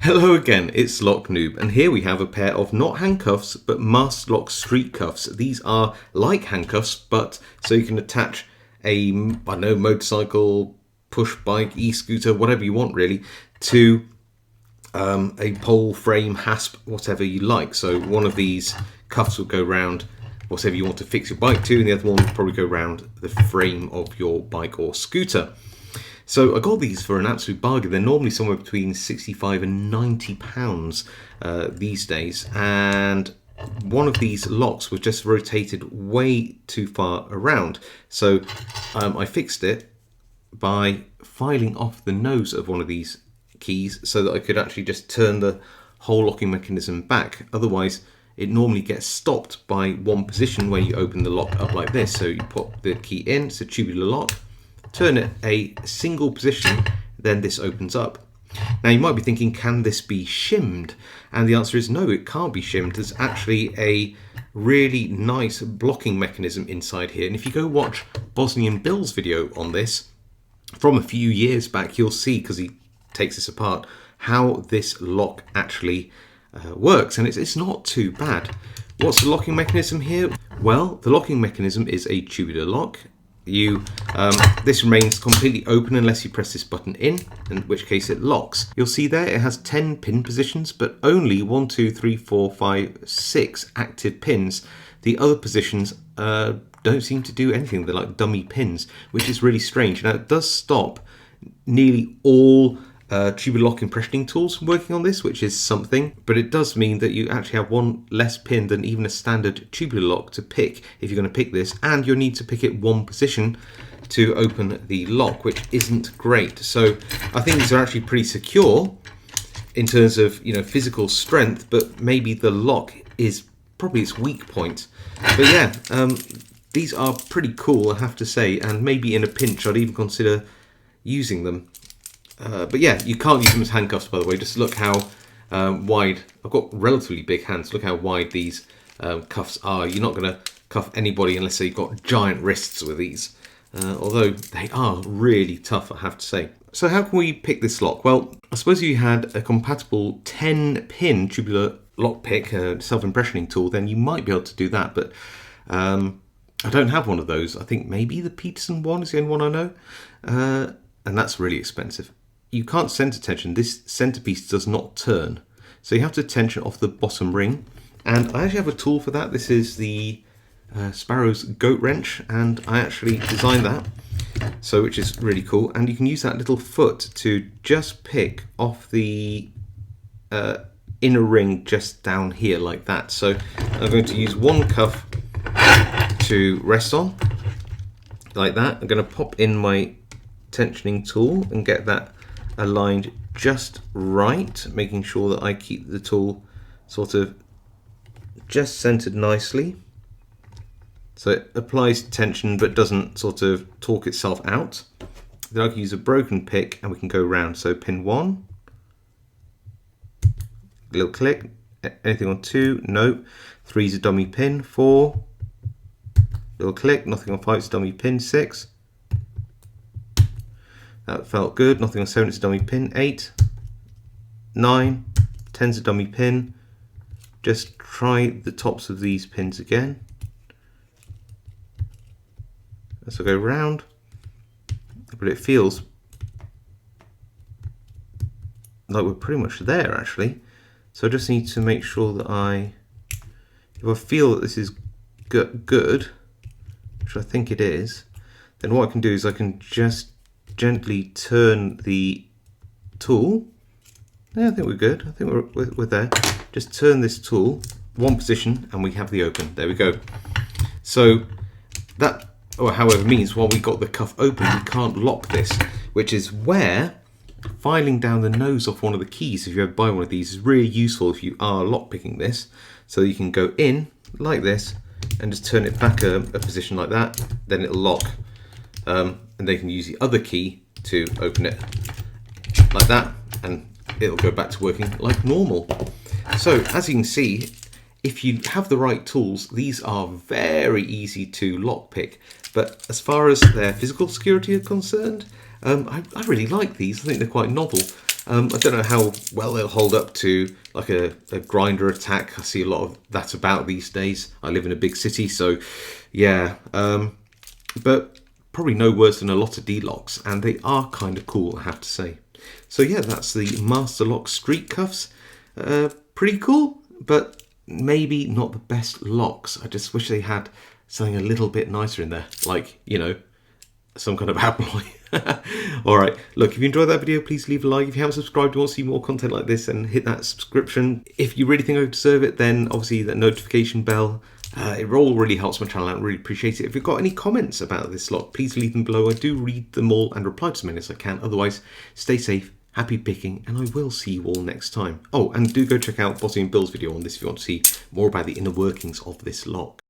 Hello again, it's Lock Noob, and here we have a pair of not handcuffs but master lock street cuffs. These are like handcuffs, but so you can attach a, I don't know, motorcycle, push bike, e-scooter, whatever you want really, to a pole, frame, hasp, whatever you like. So one of these cuffs will go round whatever you want to fix your bike to, and the other one will probably go round the frame of your bike or scooter. So I got these for an absolute bargain. They're normally somewhere between £65 and £90 these days, and one of these locks was just rotated way too far around. So I fixed it by filing off the nose of one of these keys so that I could actually just turn the whole locking mechanism back. Otherwise, it normally gets stopped by one position where you open the lock up like this. So you put the key in, it's a tubular lock, turn it a single position, then this opens up. Now you might be thinking, can this be shimmed? And the answer is no, it can't be shimmed. There's actually a really nice blocking mechanism inside here. And if you go watch Bosnian Bill's video on this from a few years back, you'll see, because he takes this apart, how this lock actually works. And it's not too bad. What's the locking mechanism here? Well, the locking mechanism is a tubular lock. This remains completely open unless you press this button in which case it locks. You'll see there it has 10 pin positions, but only 1, 2, 3, 4, 5, 6 active pins. The other positions don't seem to do anything. They're like dummy pins, which is really strange. Now it does stop nearly all tubular lock impressioning tools from working on this, which is something, but it does mean that you actually have one less pin than even a standard tubular lock to pick if you're going to pick this, and you'll need to pick it one position to open the lock, which isn't great. So I think these are actually pretty secure in terms of, you know, physical strength, but maybe the lock is probably its weak point. But yeah, these are pretty cool, I have to say, and maybe in a pinch I'd even consider using them. But yeah, you can't use them as handcuffs, by the way. Just look how wide, I've got relatively big hands, look how wide these cuffs are. You're not going to cuff anybody unless you've got giant wrists with these, although they are really tough, I have to say. So how can we pick this lock? Well, I suppose if you had a compatible 10-pin tubular lock pick, self-impressioning tool, then you might be able to do that, but I don't have one of those. I think maybe the Peterson one is the only one I know, and that's really expensive. You can't center tension. This centerpiece does not turn, so you have to tension off the bottom ring, and I actually have a tool for that. This is the Sparrow's goat wrench, and I actually designed that, so which is really cool. And you can use that little foot to just pick off the inner ring just down here like that. So I'm going to use one cuff to rest on like that. I'm going to pop in my tensioning tool and get that aligned just right, making sure that I keep the tool sort of just centered nicely so it applies tension but doesn't sort of torque itself out. Then I can use a broken pick and we can go round. So pin 1, little click. Anything on 2? No. 3 is a dummy pin. 4, little click. Nothing on 5 is a dummy pin. 6, that felt good. Nothing on 7 is a dummy pin. 8, 9, 10 is a dummy pin. Just try the tops of these pins again. As I go round, but it feels like we're pretty much there actually. So I just need to make sure that if I feel that this is good, which I think it is, then what I can do is I can just gently turn the tool. Yeah, I think we're good. I think we're there. Just turn this tool one position and we have the open. There we go. So that, or however, means while we got the cuff open, we can't lock this, which is where filing down the nose off one of the keys, if you ever buy one of these, is really useful if you are lock picking this. So you can go in like this and just turn it back a position like that, then it'll lock. And they can use the other key to open it like that, and it'll go back to working like normal. So as you can see, if you have the right tools, these are very easy to lockpick. But as far as their physical security are concerned, I really like these. I think they're quite novel. I don't know how well they'll hold up to like a grinder attack. I see a lot of that about these days. I live in a big city, so yeah. But probably no worse than a lot of D-locks, and they are kind of cool, I have to say. So yeah, that's the Master Lock Street Cuffs. Pretty cool, but maybe not the best locks. I just wish they had something a little bit nicer in there, like, you know, some kind of alloy. Alright, look, if you enjoyed that video, please leave a like. If you haven't subscribed, you want to see more content like this, and hit that subscription. If you really think I deserve it, then obviously that notification bell. It all really helps my channel out. I really appreciate it. If you've got any comments about this lock, please leave them below. I do read them all and reply to as many as I can. Otherwise, stay safe, happy picking, and I will see you all next time. Oh, and do go check out Bossy and Bill's video on this if you want to see more about the inner workings of this lock.